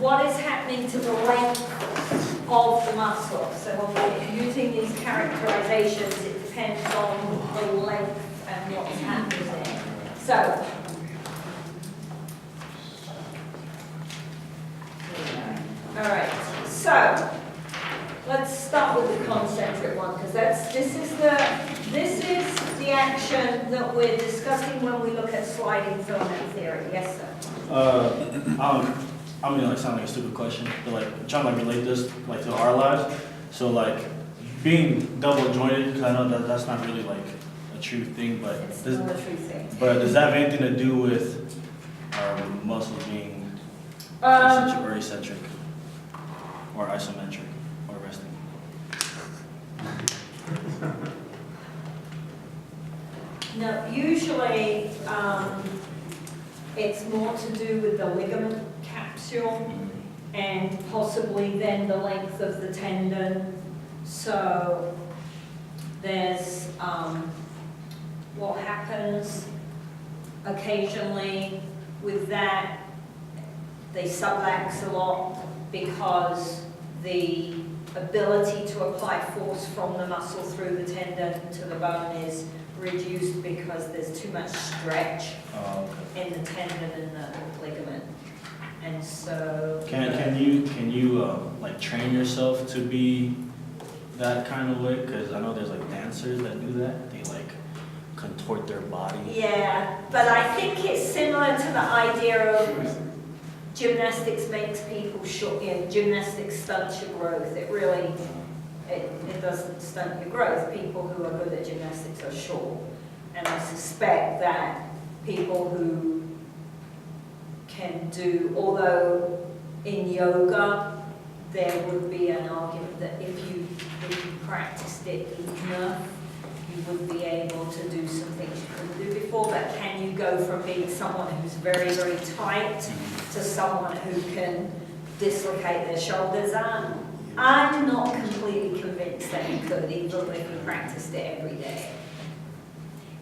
what is happening to the length of the muscle. So when we're using these characterizations, it depends on the length and what's happening there. So, all right, so let's start with the concentric one, because this is the action that we're discussing when we look at sliding filament theory. Yes, sir. I'm gonna sound like a stupid question, but like I'm trying to relate this like to our lives. So like being double jointed, because I know that that's not really like a true thing, but It's not a true thing. But does that have anything to do with our muscles being concentric or eccentric, or isometric, or resting? No, usually it's more to do with the ligament capsule and possibly then the length of the tendon. So there's what happens occasionally with that, they sublux a lot because the ability to apply force from the muscle through the tendon to the bone is reduced because there's too much stretch in the tendon and the ligament. And so can you like train yourself to be that kind of way? Because I know there's like dancers that do that. They like contort their body. yeah, but I think it's similar to the idea of gymnastics makes people short. You know, gymnastics stunts your growth. It really, it doesn't stunt your growth. People who are good at gymnastics are short. And I suspect that people who can do, although in yoga, there would be an argument that if you practiced it enough, you would be able to do some things you couldn't do before. But can you go from being someone who's very, very tight to someone who can dislocate their shoulders? I'm not completely convinced that you could, even if you practiced it every day.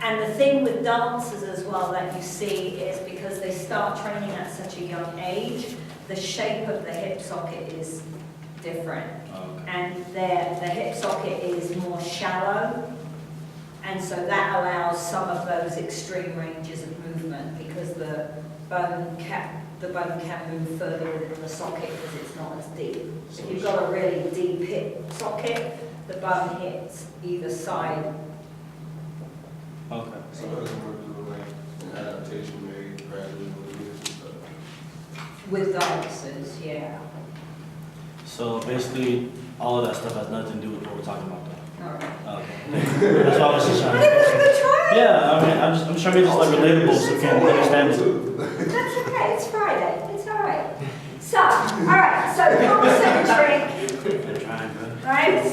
And the thing with dancers as well that you see is because they start training at such a young age, the shape of the hip socket is different. And the hip socket is more shallow. And so that allows some of those extreme ranges of movement because the bone can move further within the socket because it's not as deep. So if you've got a really deep hip socket, the bone hits either side. Okay. So it doesn't work through like an adaptation maybe gradually with years and stuff. With dancers, yeah. So basically, all of that stuff has nothing to do with what we're talking about, though. All right. Okay. That's why I was just trying But it was a to. good try. Yeah, I mean, I'm just trying to make this like relatable so we can understand it. That's okay, it's Friday, it's all right. So, all right, so concentric, I'm trying, but. right?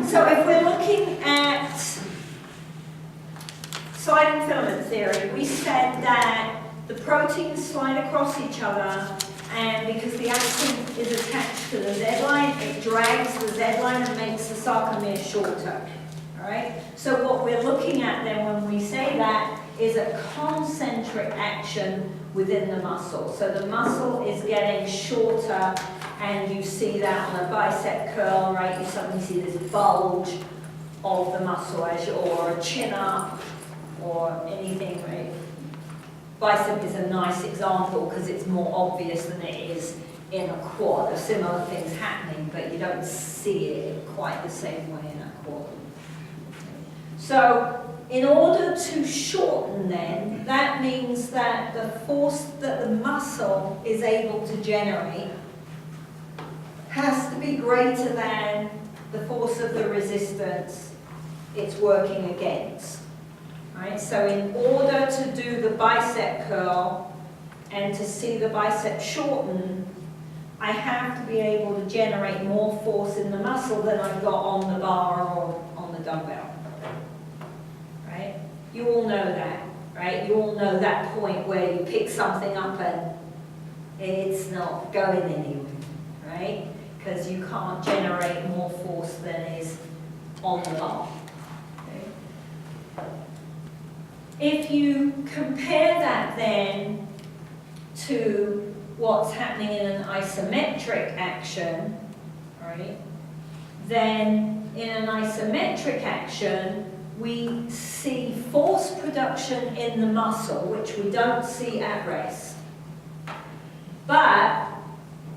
So if we're looking at sliding filament theory, we said that the proteins slide across each other, and because the actin is attached to the Z line, it drags the Z line and makes the sarcomere shorter. All right? So what we're looking at then when we say that is a concentric action within the muscle. So the muscle is getting shorter, and you see that on a bicep curl, right? You suddenly see this bulge of the muscle as or a chin up or anything, right? Bicep is a nice example because it's more obvious than it is in a quad. There's similar things happening, but you don't see it quite the same way in a quad. So in order to shorten then, that means that the force that the muscle is able to generate has to be greater than the force of the resistance it's working against. Right? So in order to do the bicep curl and to see the bicep shorten, I have to be able to generate more force in the muscle than I've got on the bar or on the dumbbell. Right? You all know that, right? You all know that point where you pick something up and it's not going anywhere, right? Because you can't generate more force than is on the bar. If you compare that then to what's happening in an isometric action, right, then in an isometric action, we see force production in the muscle, which we don't see at rest. But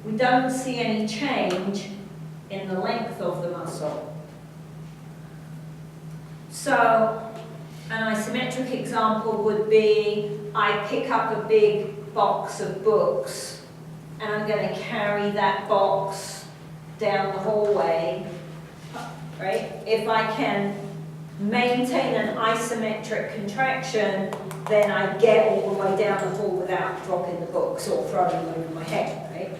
we don't see any change in the length of the muscle. So an isometric example would be, I pick up a big box of books and I'm going to carry that box down the hallway, right? If I can maintain an isometric contraction, then I get all the way down the hall without dropping the books or throwing them over my head, right?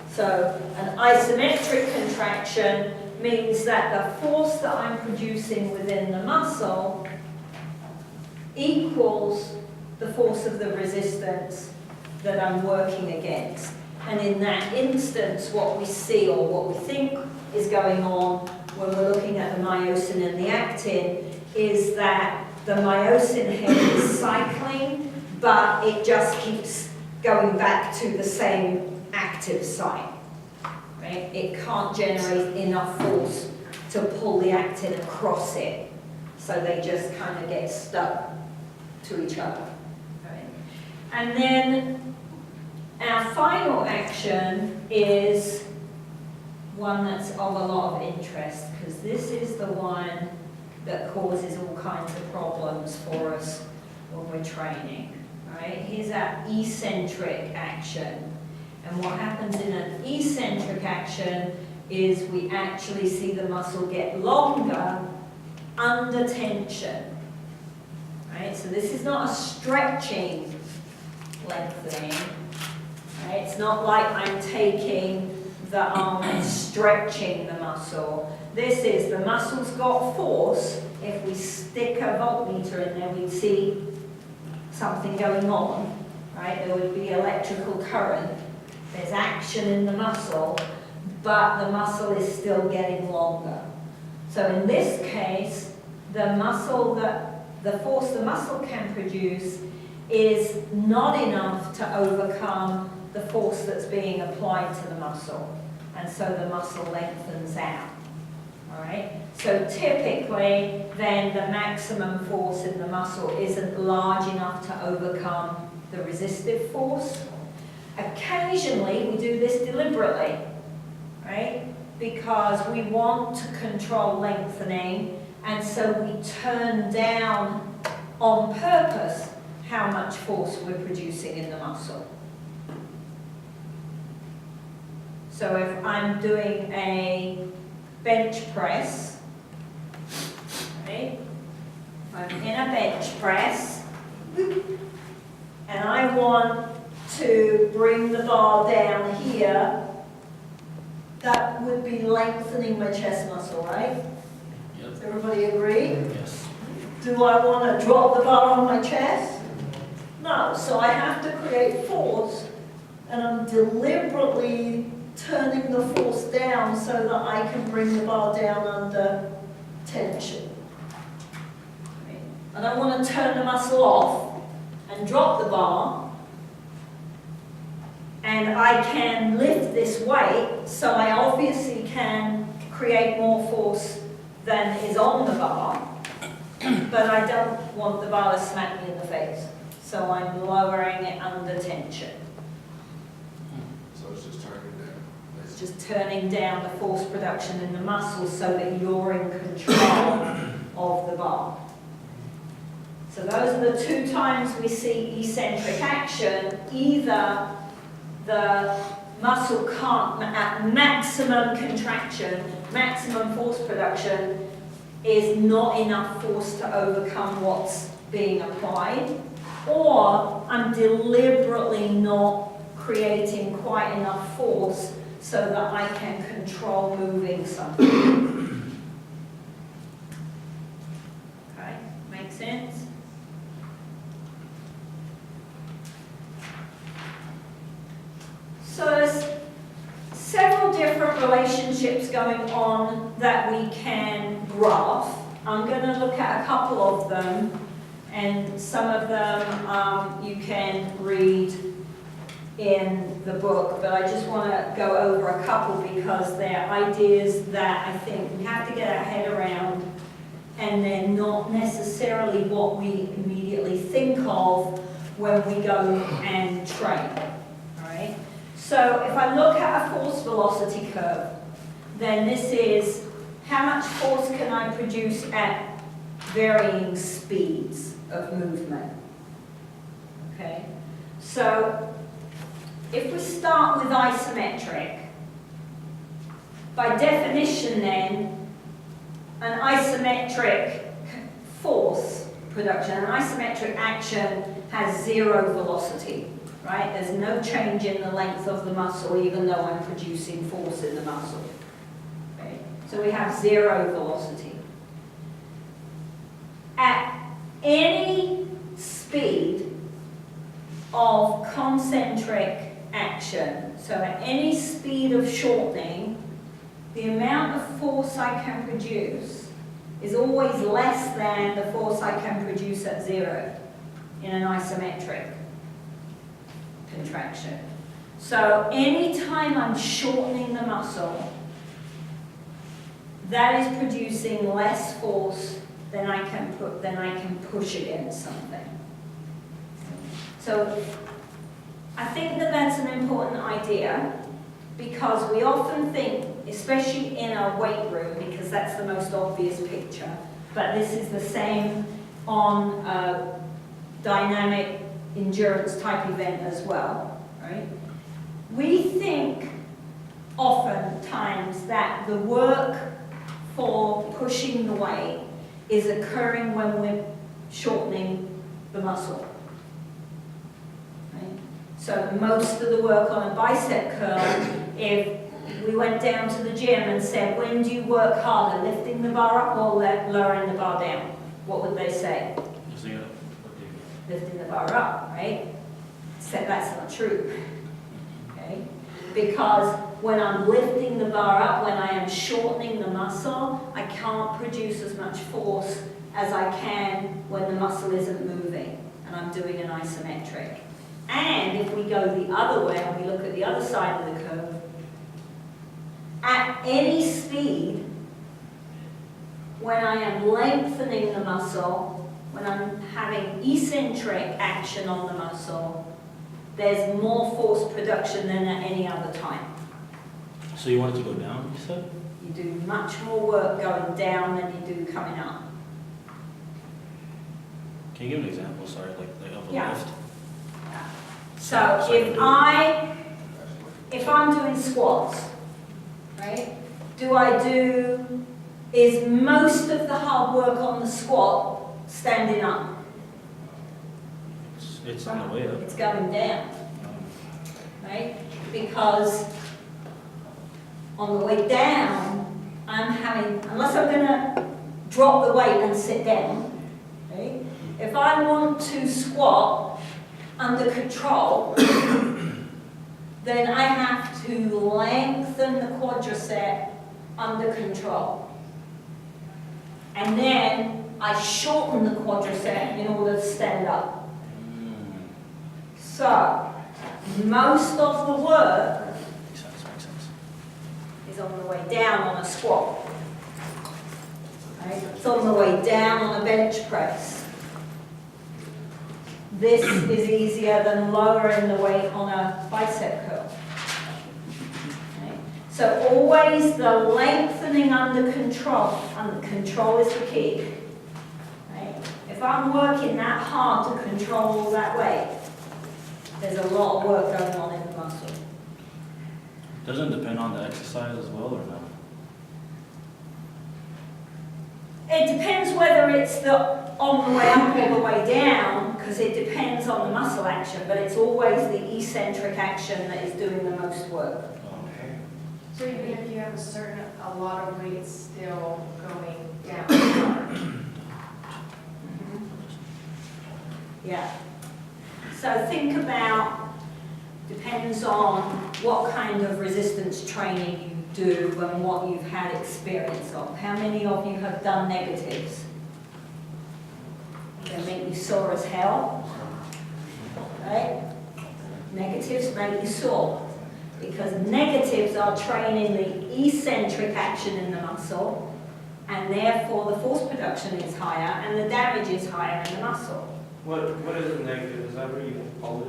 So an isometric contraction means that the force that I'm producing within the muscle equals the force of the resistance that I'm working against. And in that instance, what we see or what we think is going on when we're looking at the myosin and the actin is that the myosin head is cycling, but it just keeps going back to the same active site. Right? It can't generate enough force to pull the actin across it, so they just kind of get stuck to each other. Right? And then our final action is one that's of a lot of interest, because this is the one that causes all kinds of problems for us when we're training. Right? Here's our eccentric action. And what happens in an eccentric action is we actually see the muscle get longer under tension. Right? So this is not a stretching lengthening. Right? It's not like I'm taking the arm and stretching the muscle. This is the muscle's got force. If we stick a voltmeter in there, we'd see something going on. Right? There would be electrical current. There's action in the muscle, but the muscle is still getting longer. So in this case, the force the muscle can produce is not enough to overcome the force that's being applied to the muscle. And so the muscle lengthens out. All right? So typically, then the maximum force in the muscle isn't large enough to overcome the resistive force. Occasionally, we do this deliberately, right? Because we want to control lengthening, and so we turn down on purpose how much force we're producing in the muscle. So if I'm doing a bench press, right? I'm in a bench press, and I want to bring the bar down here, that would be lengthening my chest muscle, right? Yep. Does everybody agree? Yes. Do I want to drop the bar on my chest? No, so I have to create force, and I'm deliberately turning the force down so that I can bring the bar down under tension. I don't want to turn the muscle off and drop the bar, and I can lift this weight, so I obviously can create more force than is on the bar, but I don't want the bar to smack me in the face. So I'm lowering it under tension. So it's just turning down. It's just turning down the force production in the muscles so that you're in control of the bar. So those are the two times we see eccentric action. Either the muscle can't, at maximum contraction, maximum force production, is not enough force to overcome what's being applied, or I'm deliberately not creating quite enough force so that I can control moving something. Okay, make sense? So there's several different relationships going on that we can graph. I'm going to look at a couple of them, and some of them you can read in the book, but I just want to go over a couple because they're ideas that I think we have to get our head around, and they're not necessarily what we immediately think of when we go and train. All right? So if I look at a force velocity curve, then this is how much force can I produce at varying speeds of movement. Okay? So if we start with isometric, by definition then, an isometric force production, an isometric action has zero velocity, right? There's no change in the length of the muscle even though I'm producing force in the muscle. Okay? So we have zero velocity. At any speed of concentric action, so at any speed of shortening, the amount of force I can produce is always less than the force I can produce at zero in an isometric contraction. So anytime I'm shortening the muscle, that is producing less force than I can push against something. So I think that that's an important idea because we often think, especially in a weight room, because that's the most obvious picture, but this is the same on a dynamic endurance type event as well, right? We think oftentimes that the work for pushing the weight is occurring when we're shortening the muscle. Right? So most of the work on a bicep curl, if we went down to the gym and said, when do you work harder, lifting the bar up or lowering the bar down? What would they say? Lifting the bar up, right? So that's not true. Okay? Because when I'm lifting the bar up, when I am shortening the muscle, I can't produce as much force as I can when the muscle isn't moving and I'm doing an isometric. And if we go the other way and we look at the other side of the curve, at any speed, when I am lengthening the muscle, when I'm having eccentric action on the muscle, there's more force production than at any other time. So you want it to go down, you said? You do much more work going down than you do coming up. Can you give an example, sorry, like of a Yeah. lift? So if I'm doing squats, right? Is most of the hard work on the squat standing up? It's on the way up. It's going down, right? Because on the way down, unless I'm gonna drop the weight and sit down, right? If I want to squat under control, then I have to lengthen the quadricep under control. And then I shorten the quadricep in order to stand up. So, most of the work Makes sense. is on the way down on a squat. Right? It's on the way down on a bench press. This is easier than lowering the weight on a bicep curl. Okay? So always the lengthening under control. Under control is the key. Right? If I'm working that hard to control that weight, there's a lot of work going on in the muscle. Doesn't it depend on the exercise as well, or no? It depends whether it's on the way up or the way down, because it depends on the muscle action, but it's always the eccentric action that is doing the most work. So even if you have a lot of weight still going down, Yeah. So think about, depends on what kind of resistance training you do and what you've had experience of. How many of you have done negatives? They make you sore as hell, right? Negatives make you sore because negatives are training the eccentric action in the muscle, and therefore the force production is higher and the damage is higher in the muscle. What is a negative? Is that what you call it?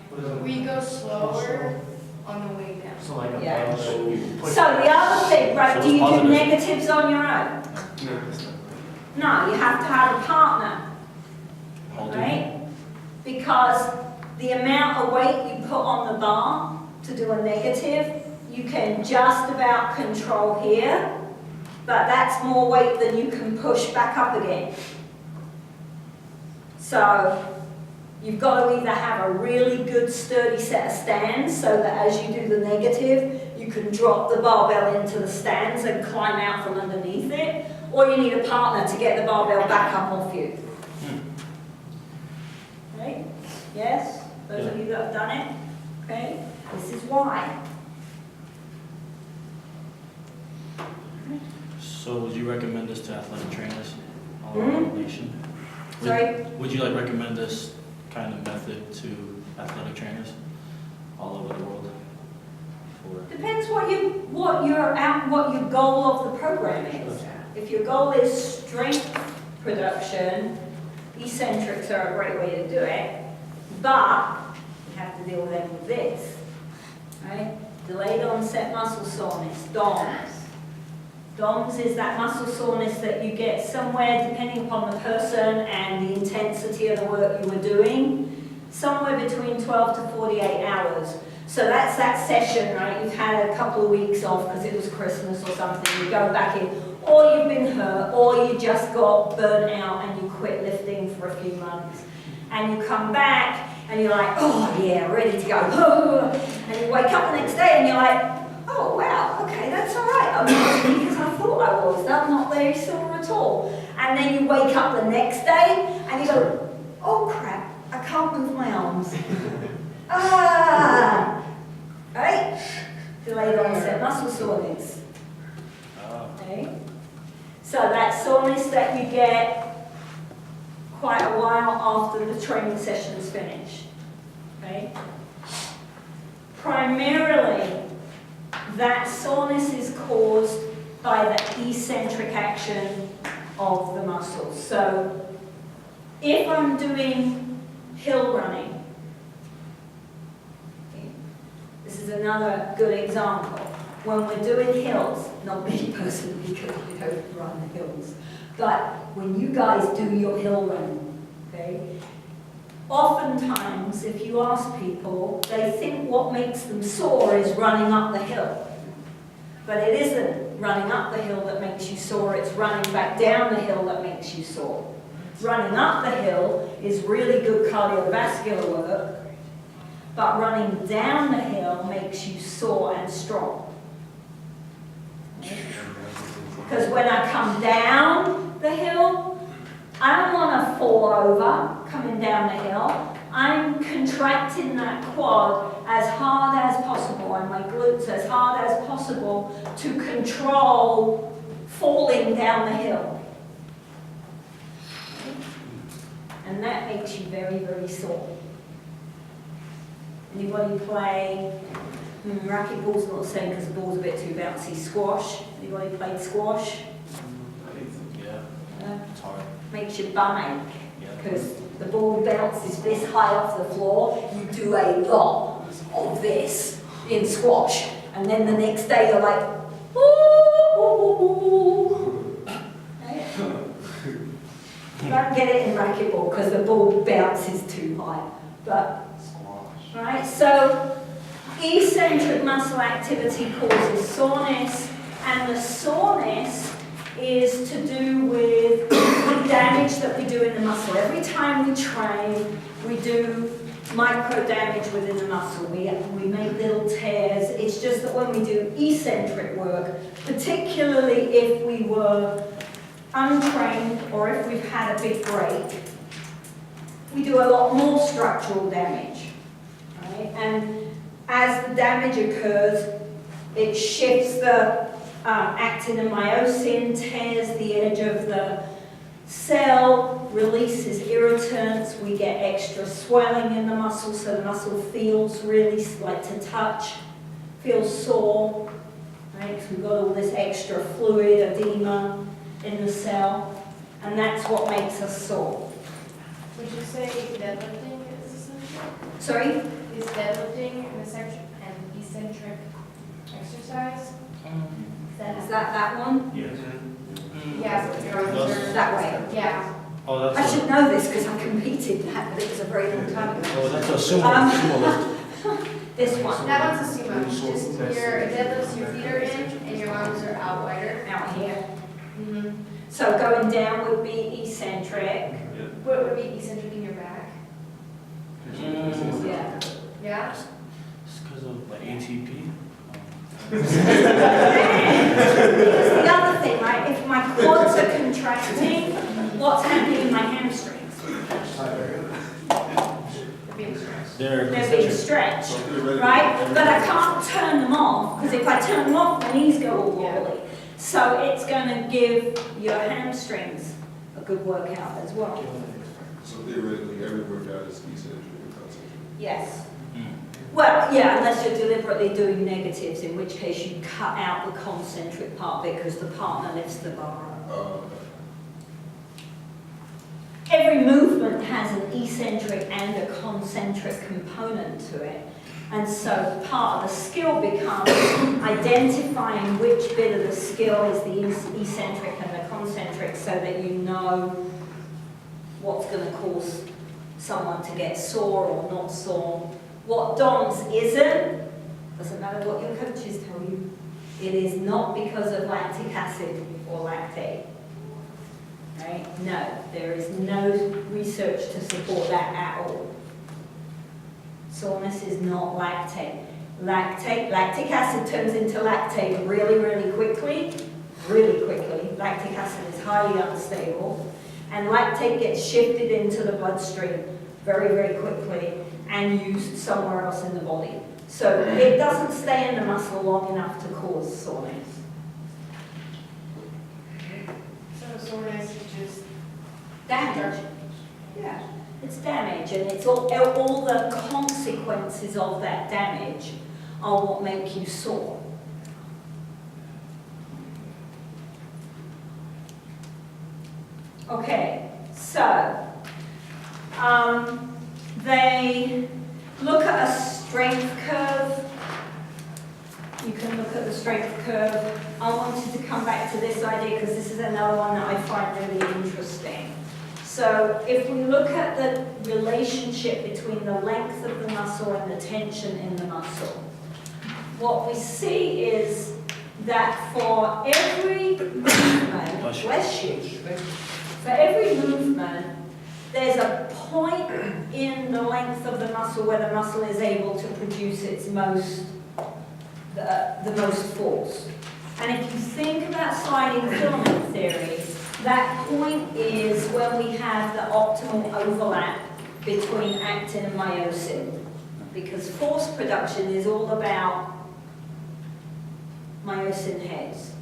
What is it? We go slower on the way down. So like a Yeah. bell that you push. So the other thing, right, So do you it's do positive. negatives on your own? No, it's not. No, you have to have a partner, Holding. right? Because the amount of weight you put on the bar to do a negative, you can just about control here, but that's more weight than you can push back up again. So you've got to either have a really good sturdy set of stands so that as you do the negative, you can drop the barbell into the stands and climb out from underneath it, or you need a partner to get the barbell back up off you. Right? Yes? Those of you that have done it? Okay? This is why. So would you recommend this to athletic trainers all over the nation? Sorry? Would you like recommend this kind of method to athletic trainers all over the world? Or Depends what your goal of the program is. If your goal is strength production, eccentrics are a great way to do it, but you have to deal then with this, right? Delayed onset muscle soreness, DOMS. DOMS is that muscle soreness that you get somewhere, depending upon the person and the intensity of the work you were doing, somewhere between 12 to 48 hours. So that's that session, right? You've had a couple of weeks off because it was Christmas or something, you go back in, or you've been hurt, or you just got burnt out and you quit lifting for a few months. And you come back and you're like, oh yeah, ready to go. And you wake up the next day and you're like, oh wow, okay, that's all right. I'm not as weak as I thought I was. I'm not very sore at all. And then you wake up the next day and you go, oh crap, I can't move my arms. Right? Delayed onset muscle soreness. Okay? So that soreness that you get quite a while after the training session's finished. Okay? Primarily, that soreness is caused by the eccentric action of the muscles. So if I'm doing hill running, this is another good example. When we're doing hills, not me personally because I don't run hills, but when you guys do your hill running, okay, oftentimes if you ask people, they think what makes them sore is running up the hill. But it isn't running up the hill that makes you sore, it's running back down the hill that makes you sore. Running up the hill is really good cardiovascular work, but running down the hill makes you sore and strong. Because when I come down the hill, I don't want to fall over coming down the hill. I'm contracting that quad as hard as possible and my glutes as hard as possible to control falling down the hill. And that makes you very, very sore. Anybody play, racquetball's not the same because the ball's a bit too bouncy, squash? Anybody played squash? Yeah, it's hard. Makes your bum ache Yeah. because the ball bounces this high off the floor. You do a lot of this in squash. And then the next day you're like, ooh. Right? You don't get it in racquetball because the ball bounces too high. But right, so eccentric muscle activity causes soreness, and the soreness is to do with the damage that we do in the muscle. Every time we train, we do micro damage within the muscle. We make little tears. It's just that when we do eccentric work, particularly if we were untrained or if we've had a big break, we do a lot more structural damage. And as the damage occurs, it shifts the actin and myosin, tears the edge of the Cell releases irritants, we get extra swelling in the muscle, so the muscle feels really like to touch, feels sore, right? So we've got all this extra fluid, edema in the cell, and that's what makes us sore. Would you say deadlifting is essential? Sorry? Is deadlifting an eccentric exercise? Is that one? Yes. Yeah, but your arms are. That way. Yeah. Oh, I that's should know this because I competed in that, but it was a very long time ago. oh, that's a sumo, Um, sumo lift. This one, That one's a sumo, just your deadlifts, your feet are in and your arms are out wider. out here. Mm-hmm. So going down would be eccentric. What would be eccentric in your back? Yeah. Yeah? It's because of like ATP. Because the other thing, right, if my quads are contracting, what's happening in my hamstrings? They're being stretched. They're They're being concentric. stretched, right? But I can't turn them off, because if I turn them off, my knees go all wobbly. So it's going to give your hamstrings a good workout as well. So theoretically, every workout is eccentric and concentric. Yes. Mm. Well, yeah, unless you're deliberately doing negatives, in which case you cut out the concentric part because the partner lifts the bar up. Every movement has an eccentric and a concentric component to it. And so part of the skill becomes identifying which bit of the skill is the eccentric and the concentric so that you know what's going to cause someone to get sore or not sore. What DOMS isn't, doesn't matter what your coaches tell you, it is not because of lactic acid or lactate. Right? No, there is no research to support that at all. Soreness is not lactate. Lactic acid turns into lactate really, really quickly. Lactic acid is highly unstable. And lactate gets shifted into the bloodstream very, very quickly and used somewhere else in the body. So it doesn't stay in the muscle long enough to cause soreness. So soreness is just Damage. Yeah, it's damage, and it's all the consequences of that damage are what make you sore. Okay, so they look at a strength curve. You can look at the strength curve. I wanted to come back to this idea because this is another one that I find really interesting. So if we look at the relationship between the length of the muscle and the tension in the muscle, what we see is that for every movement, bless you, for every movement, there's a point in the length of the muscle where the muscle is able to produce its most, the most force. And if you think about sliding filament theory, that point is when we have the optimal overlap between actin and myosin. Because force production is all about myosin heads,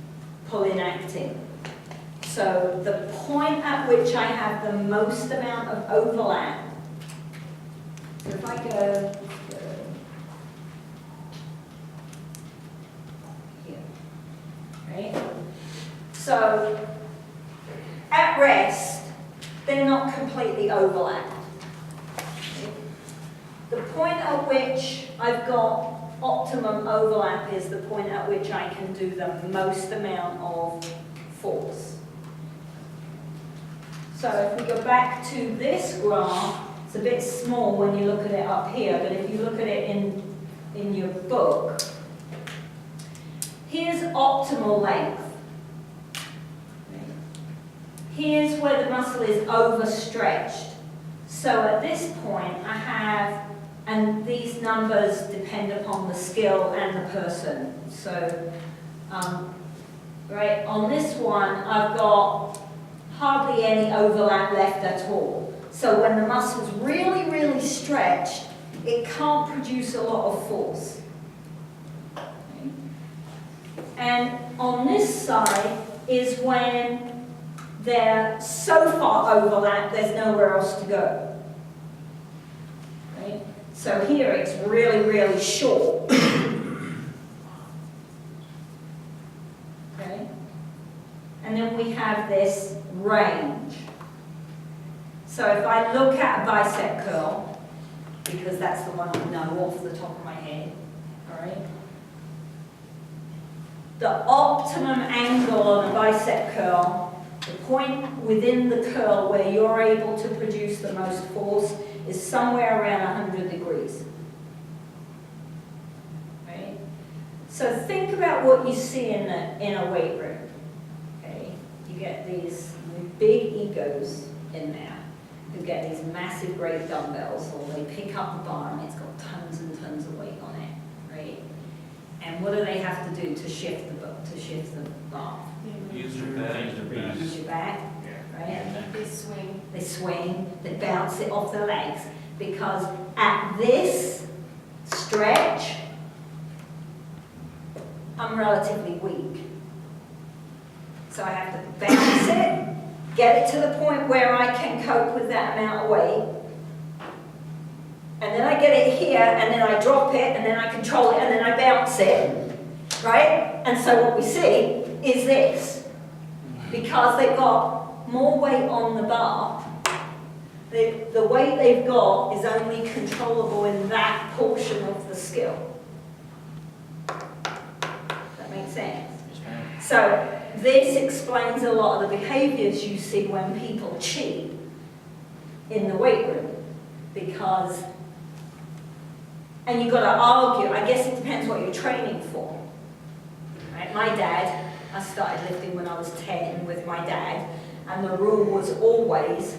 pulling actin. So the point at which I have the most amount of overlap, so if I go here, right? So at rest, they're not completely overlapped. The point at which I've got optimum overlap is the point at which I can do the most amount of force. So if we go back to this graph, it's a bit small when you look at it up here, but if you look at it in your book, here's optimal length. Here's where the muscle is overstretched. So at this point, I have, and these numbers depend upon the skill and the person. So, right, on this one, I've got hardly any overlap left at all. So when the muscle's really, really stretched, it can't produce a lot of force. Okay. And on this side is when they're so far overlapped, there's nowhere else to go. Right? So here it's really, really short. Okay? And then we have this range. So if I look at a bicep curl, because that's the one I know off the top of my head, all right? The optimum angle on a bicep curl, the point within the curl where you're able to produce the most force is somewhere around 100 degrees. Right? So think about what you see in a weight room. Okay? You get these big egos in there who get these massive great dumbbells, or they pick up a bar and it's got tons and tons of weight on it, right? And what do they have to do to shift the bar? Use your back. Use your back, right? They swing. They swing, they bounce it off their legs, because at this stretch, I'm relatively weak. So I have to bounce it, get it to the point where I can cope with that amount of weight, and then I get it here, and then I drop it, and then I control it, and then I bounce it, right? And so what we see is this. Because they've got more weight on the bar, the weight they've got is only controllable in that portion of the skill. That makes sense? So this explains a lot of the behaviors you see when people cheat in the weight room. Because, and you've got to argue, I guess it depends what you're training for. Right? My dad, I started lifting when I was 10 with my dad, and the rule was always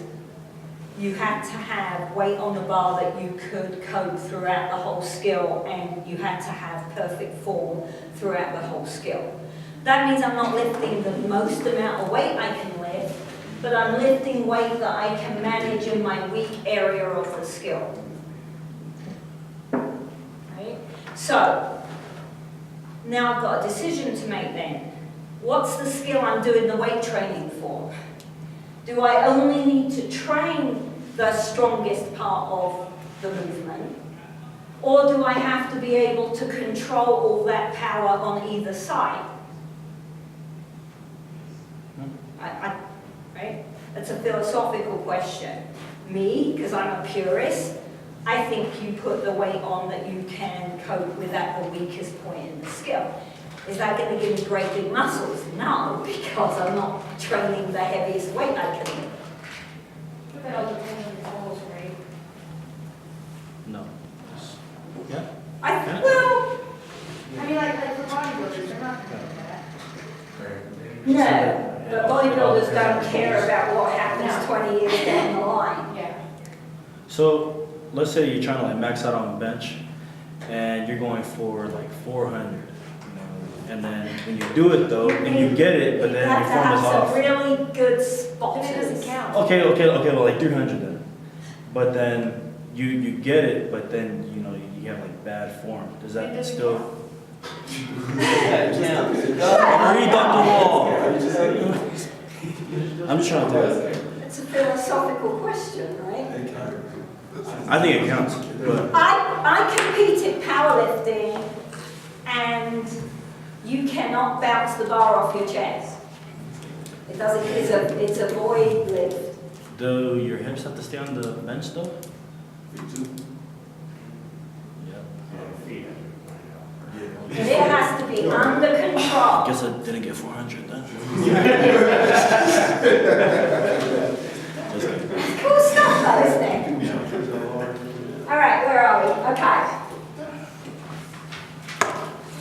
you had to have weight on the bar that you could cope throughout the whole skill, and you had to have perfect form throughout the whole skill. That means I'm not lifting the most amount of weight I can lift, but I'm lifting weight that I can manage in my weak area of the skill. Right? So, now I've got a decision to make then. What's the skill I'm doing the weight training for? Do I only need to train the strongest part of the movement? Or do I have to be able to control all that power on either side? Right? That's a philosophical question. Me, because I'm a purist, I think you put the weight on that you can cope with at the weakest point in the skill. Is that going to give me great big muscles? No, because I'm not training the heaviest weight I can lift. But that all depends on your goals, right? No. Well, I mean, like for bodybuilders, they're not gonna do that. no, but bodybuilders don't care about what happens 20 years down the line. Yeah. So let's say you're trying to like max out on the bench, and you're going for like 400. And then when you do it though, and you get it, but then your form is off. You have to have some really good spots. Then it doesn't count. Okay, well like 300 then. But then you get it, but then you have like bad form. Does It that doesn't still? count. Read up the wall. I'm just trying to tell you. It's a philosophical question, right? I think it counts, but I compete in powerlifting, and you cannot bounce the bar off your chest. It doesn't. It's a void lift. do your hips have to stay on the bench though? And it has to be under control. Guess I didn't get 400 then. Just kidding. Cool stuff though, isn't it? All right, where are we? Okay.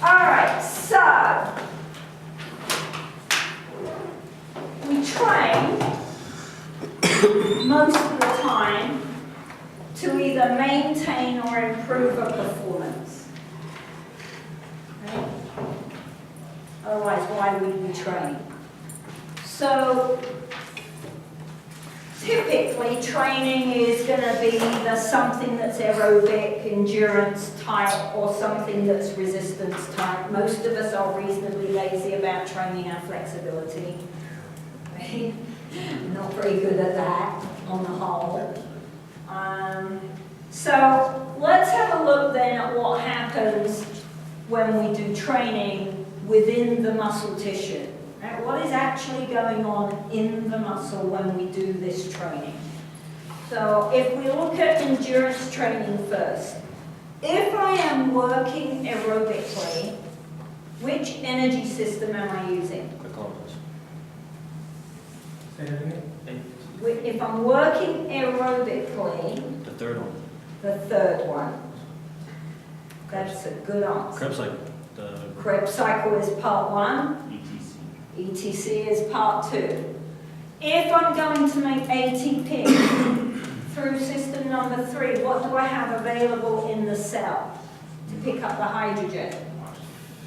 All right, so we train most of the time to either maintain or improve a performance. Right? Otherwise, why would we train? So typically, training is going to be either something that's aerobic, endurance type, or something that's resistance type. Most of us are reasonably lazy about training our flexibility. Right? Not very good at that on the whole. So let's have a look then at what happens when we do training within the muscle tissue. Right? What is actually going on in the muscle when we do this training? So if we look at endurance training first, if I am working aerobically, which energy system am I using? Quick compass. Say that again? If I'm working aerobically, The third one. the third one. That's a good answer. Krebs like the Krebs cycle is part 1, ETC. ETC is part 2. If I'm going to make ATP through system number 3, what do I have available in the cell to pick up the hydrogen?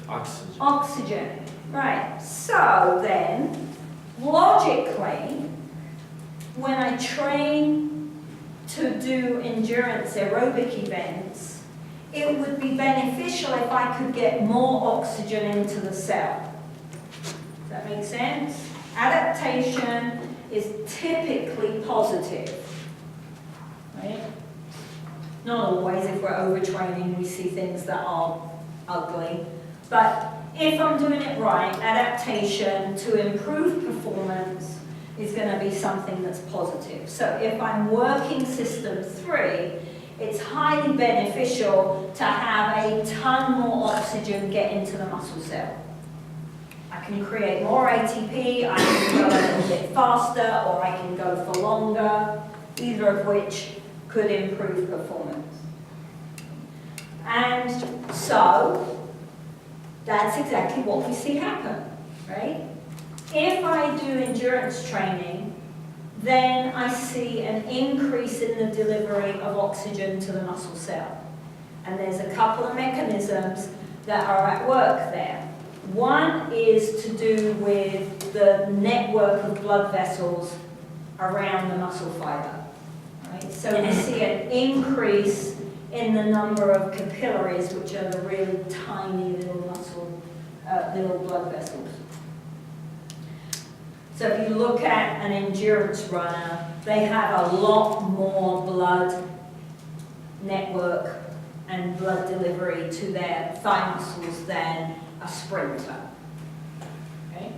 Oxygen. Oxygen. Right, so then, logically, when I train to do endurance aerobic events, it would be beneficial if I could get more oxygen into the cell. Does that make sense? Adaptation is typically positive. Right? Not always. If we're overtraining, we see things that are ugly. But if I'm doing it right, adaptation to improve performance is going to be something that's positive. So if I'm working system 3, it's highly beneficial to have a ton more oxygen get into the muscle cell. I can create more ATP, I can go a little bit faster, or I can go for longer, either of which could improve performance. And so, that's exactly what we see happen, right? If I do endurance training, then I see an increase in the delivery of oxygen to the muscle cell. And there's a couple of mechanisms that are at work there. One is to do with the network of blood vessels around the muscle fiber. Right? So we see an increase in the number of capillaries, which are the really tiny little muscle, little blood vessels. So if you look at an endurance runner, they have a lot more blood network and blood delivery to their thigh muscles than a sprinter. Okay?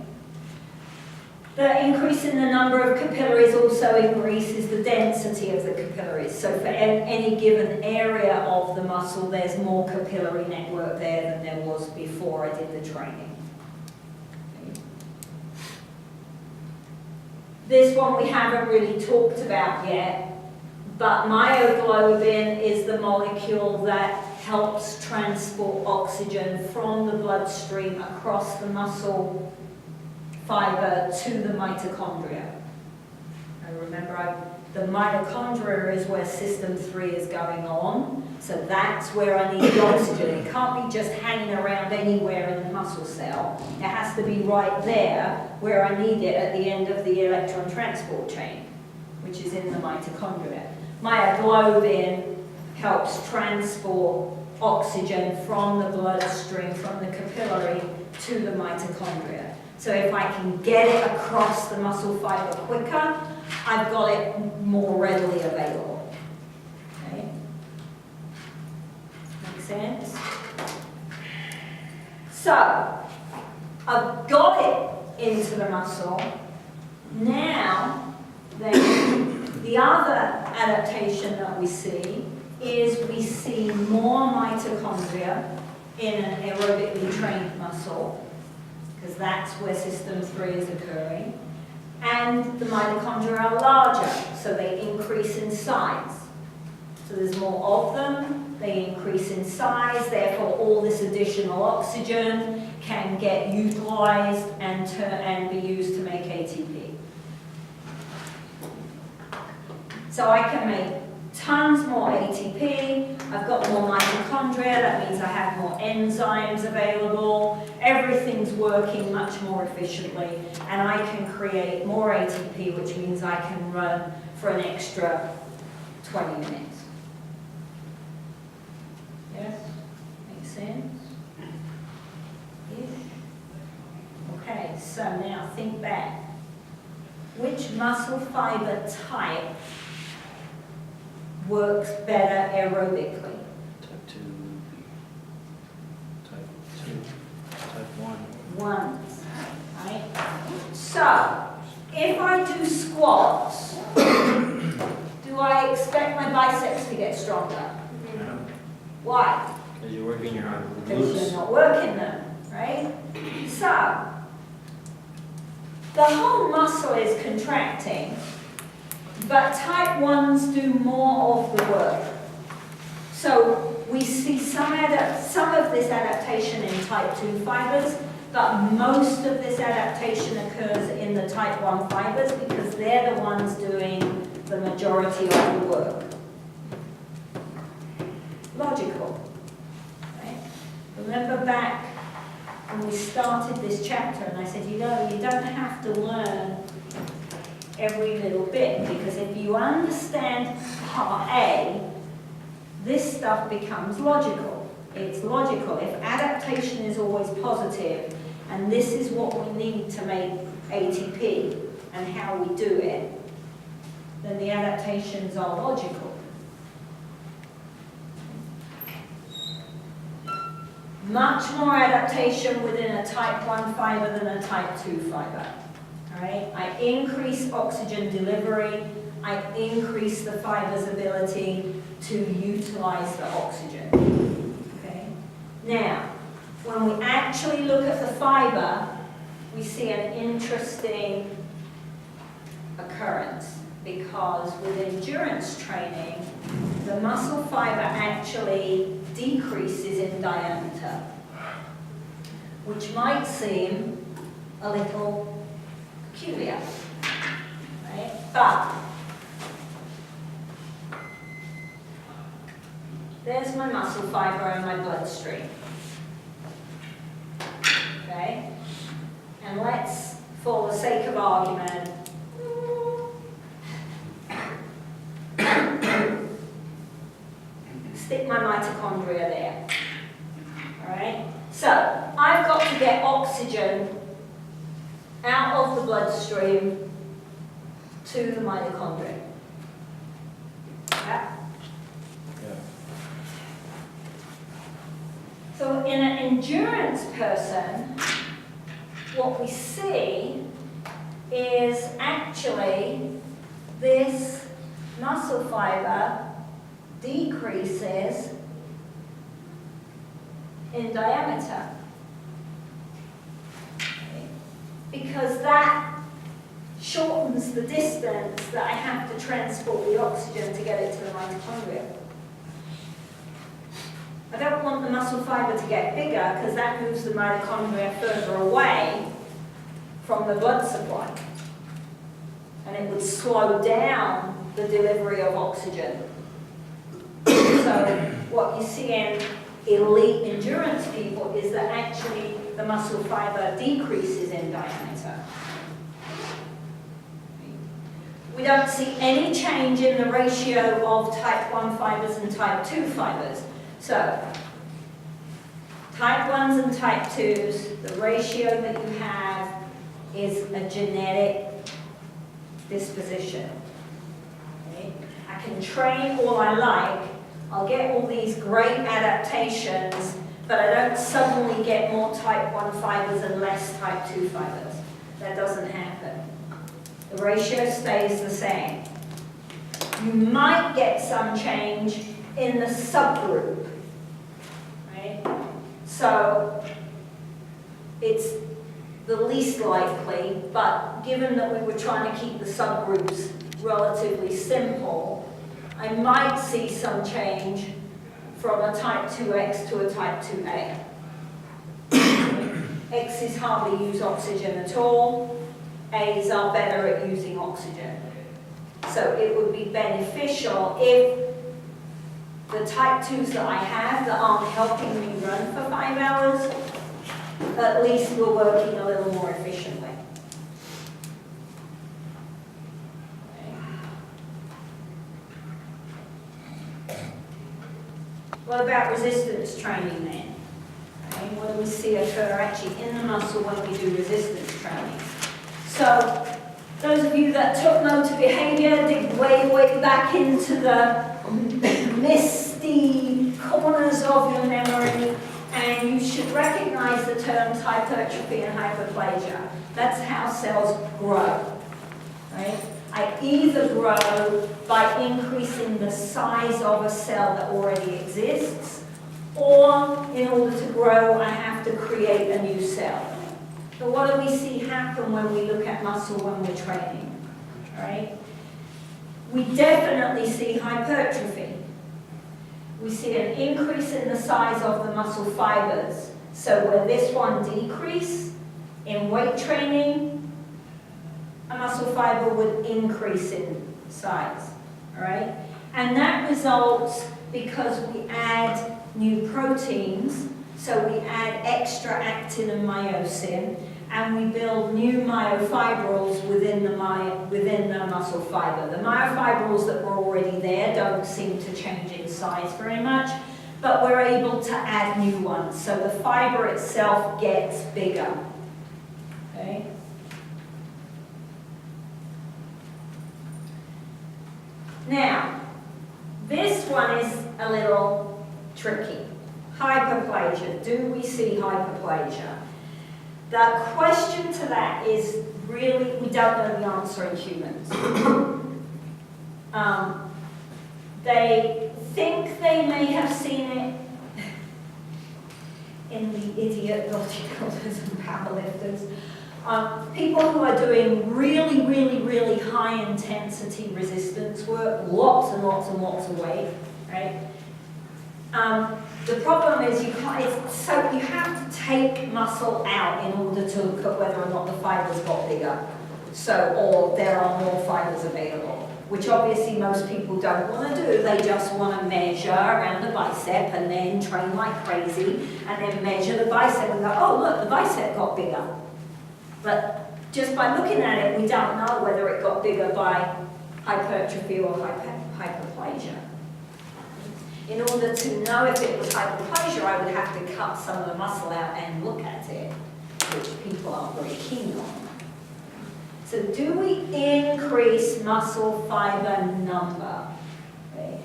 The increase in the number of capillaries also increases the density of the capillaries. So for any given area of the muscle, there's more capillary network there than there was before I did the training. Okay. This one we haven't really talked about yet, but myoglobin is the molecule that helps transport oxygen from the bloodstream across the muscle fiber to the mitochondria. And remember, the mitochondria is where system 3 is going on, so that's where I need the oxygen. It can't be just hanging around anywhere in the muscle cell. It has to be right there where I need it at the end of the electron transport chain, which is in the mitochondria. Myoglobin helps transport oxygen from the bloodstream, from the capillary to the mitochondria. So if I can get it across the muscle fiber quicker, I've got it more readily available. Okay? Make sense? So, I've got it into the muscle. Now, then, the other adaptation that we see is we see more mitochondria in an aerobically trained muscle, because that's where system 3 is occurring. And the mitochondria are larger, so they increase in size. So there's more of them, they increase in size, therefore all this additional oxygen can get utilized and be used to make ATP. So I can make tons more ATP, I've got more mitochondria, that means I have more enzymes available, everything's working much more efficiently, and I can create more ATP, which means I can run for an extra 20 minutes. Yes? Makes sense? Ish? Okay, so now think back. which muscle fiber type works better aerobically? Type 2, type 2, type 1. Ones, right? So, if I do squats, do I expect my biceps to get stronger? Why? Because you're working your Because glutes. you're not working them, right? So, the whole muscle is contracting, but type 1s do more of the work. So we see some of this adaptation in type 2 fibers, but most of this adaptation occurs in the type 1 fibers because they're the ones doing the majority of the work. Logical, right? Remember back when we started this chapter and I said, you know, you don't have to learn every little bit, because if you understand part A, this stuff becomes logical. It's logical. If adaptation is always positive, and this is what we need to make ATP and how we do it, then the adaptations are logical. Much more adaptation within a type 1 fiber than a type 2 fiber. All right? I increase oxygen delivery, I increase the fiber's ability to utilize the oxygen. Okay? Now, when we actually look at the fiber, we see an interesting occurrence, because with endurance training, the muscle fiber actually decreases in diameter, which might seem a little peculiar, right? But there's my muscle fiber in my bloodstream, okay? And let's, for the sake of argument, stick my mitochondria there. All right? So, I've got to get oxygen out of the bloodstream to the mitochondria. Yeah? Yeah. So, in an endurance person, what we see is actually this muscle fiber decreases in diameter. Okay? Because that shortens the distance that I have to transport the oxygen to get it to the mitochondria. I don't want the muscle fiber to get bigger because that moves the mitochondria further away from the blood supply. And it would slow down the delivery of oxygen. So what you see in elite endurance people is that actually the muscle fiber decreases in diameter. We don't see any change in the ratio of type 1 fibers and type 2 fibers. So type 1s and type 2s, the ratio that you have is a genetic disposition. Okay? I can train all I like, I'll get all these great adaptations, but I don't suddenly get more type 1 fibers and less type 2 fibers. That doesn't happen. The ratio stays the same. You might get some change in the subgroup, right? So it's the least likely, but given that we were trying to keep the subgroups relatively simple, I might see some change from a type 2X to a type 2A. X's hardly use oxygen at all. A's are better at using oxygen. So it would be beneficial if the type 2s that I have that aren't helping me run for 5 hours, at least we're working a little more efficiently. What about resistance training then? Okay, what do we see occur actually in the muscle when we do resistance training? So Those of you that took motor behavior, dig way, way back into the misty corners of your memory, and you should recognize the terms hypertrophy and hyperplasia. That's how cells grow, right? I either grow by increasing the size of a cell that already exists, or in order to grow, I have to create a new cell. So what do we see happen when we look at muscle when we're training, right? We definitely see hypertrophy. We see an increase in the size of the muscle fibers. So where this one decrease in weight training, a muscle fiber would increase in size, all right? And that results because we add new proteins, so we add extra actin and myosin, and we build new myofibrils within the muscle fiber. The myofibrils that were already there don't seem to change in size very much, but we're able to add new ones, so the fiber itself gets bigger, okay? Now, this one is a little tricky. Hyperplasia. Do we see hyperplasia? The question to that is really, we don't know the answer in humans. They think they may have seen it in the idiot bodybuilders and powerlifters. People who are doing really, really, really high intensity resistance work, lots and lots and lots of weight, right? The problem is you have to take muscle out in order to look at whether or not the fibers got bigger. Or there are more fibers available, which obviously most people don't want to do. They just want to measure around the bicep and then train like crazy and then measure the bicep and go, oh look, the bicep got bigger. But just by looking at it, we don't know whether it got bigger by hypertrophy or hyperplasia. In order to know if it was hyperplasia, I would have to cut some of the muscle out and look at it, which people aren't very keen on. So do we increase muscle fiber number? Okay.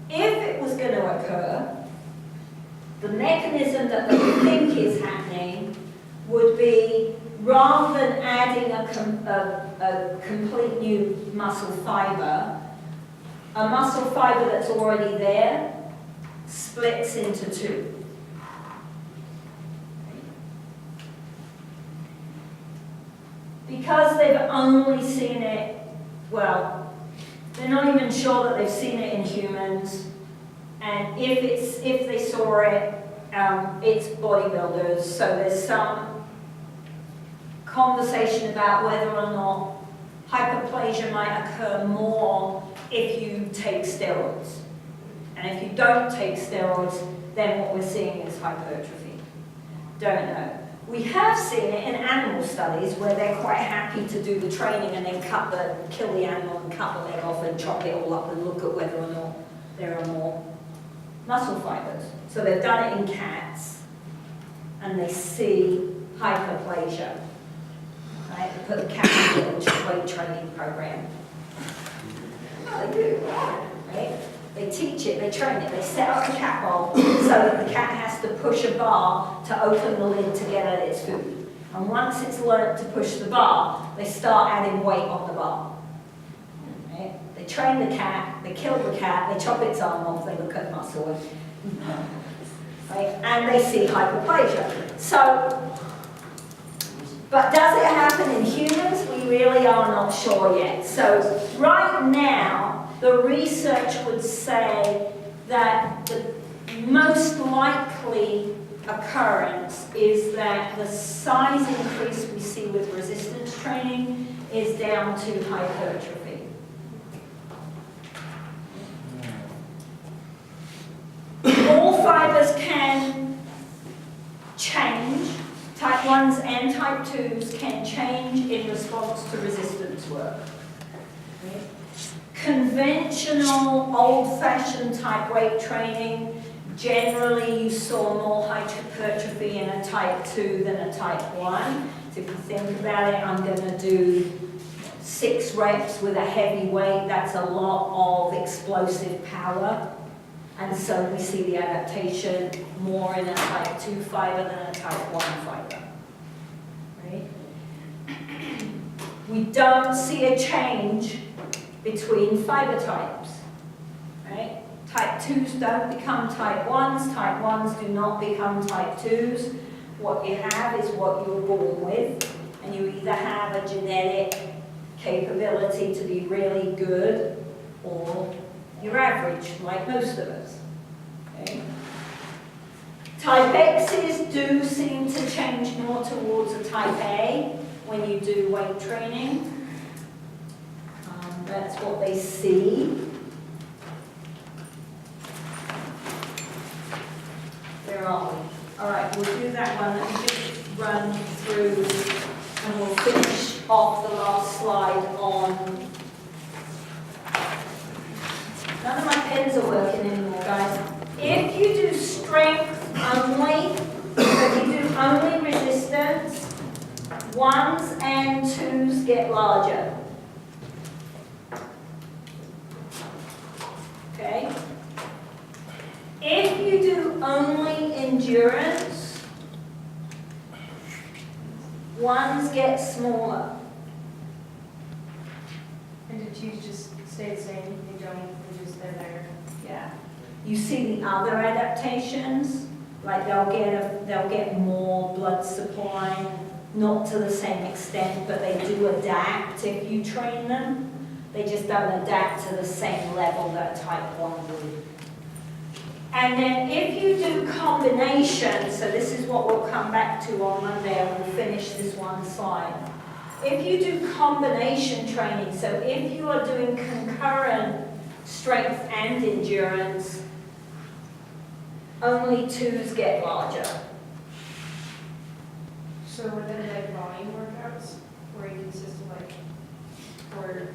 If it was going to occur, the mechanism that they think is happening would be, rather than adding a complete new muscle fiber, a muscle fiber that's already there splits into two. Because they've only seen it, well, they're not even sure that they've seen it in humans, and if they saw it, it's bodybuilders, so there's some conversation about whether or not hyperplasia might occur more if you take steroids. And if you don't take steroids, then what we're seeing is hypertrophy. Don't know. We have seen it in animal studies where they're quite happy to do the training and then kill the animal and cut the leg off and chop it all up and look at whether or not there are more muscle fibers. So they've done it in cats and they see hyperplasia. Right? They put the cat in a weight training program. Oh, they do, right? They teach it, they train it, they set up the cat bowl so that the cat has to push a bar to open the lid to get at its food. And once it's learned to push the bar, they start adding weight on the bar. Right? They train the cat, they kill the cat, they chop its arm off, they look at muscle, right? And they see hyperplasia. So, but does it happen in humans? We really are not sure yet. So right now, the research would say that the most likely occurrence is that the size increase we see with resistance training is down to hypertrophy. All fibers can change. Type 1s and type 2s can change in response to resistance work. Okay. Conventional, old-fashioned type weight training, generally you saw more hypertrophy in a type 2 than a type 1. So if you think about it, I'm going to do 6 reps with a heavy weight, that's a lot of explosive power. And so we see the adaptation more in a type 2 fiber than a type 1 fiber. Right? We don't see a change between fiber types. Right? Type 2s don't become type 1s, type 1s do not become type 2s. What you have is what you're born with, and you either have a genetic capability to be really good, or you're average, like most of us. Okay? Type X's do seem to change more towards a type A when you do weight training. That's what they see. Where are we? All right, we'll do that one. Let me just run through and we'll finish off the last slide on. None of my pens are working anymore, guys. If you do strength only, if you do only resistance, 1s and 2s get larger. Okay? If you do only endurance, 1s get smaller. And did you just stay the same? You don't, you just, they're there? Yeah. You see the other adaptations, like they'll get more blood supply, not to the same extent, but they do adapt if you train them. They just don't adapt to the same level that type 1 would. And then if you do combination, so this is what we'll come back to on Monday, and we'll finish this one slide. If you do combination training, so if you are doing concurrent strength and endurance, only 2s get larger. So were they like volume workouts, where you consist of like, or?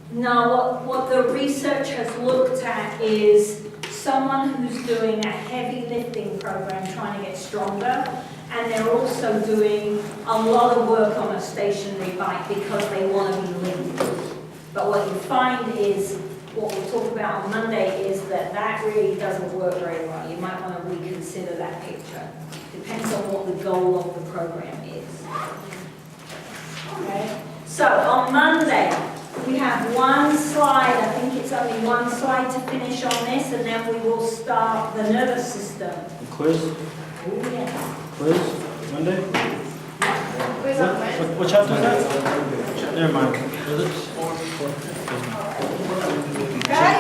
No, what the research has looked at is someone who's doing a heavy lifting program trying to get stronger, and they're also doing a lot of work on a stationary bike because they want to be linked. But what you find is, what we'll talk about on Monday, is that that really doesn't work very well. You might want to reconsider that picture. Depends on what the goal of the program is. Okay? So on Monday, we have one slide. I think it's only one slide to finish on this, and then we will start the nervous system. Quiz? Oh, yeah. Quiz? Monday? Quiz on Wednesday. What chapter is that? Never mind. Is it? Okay?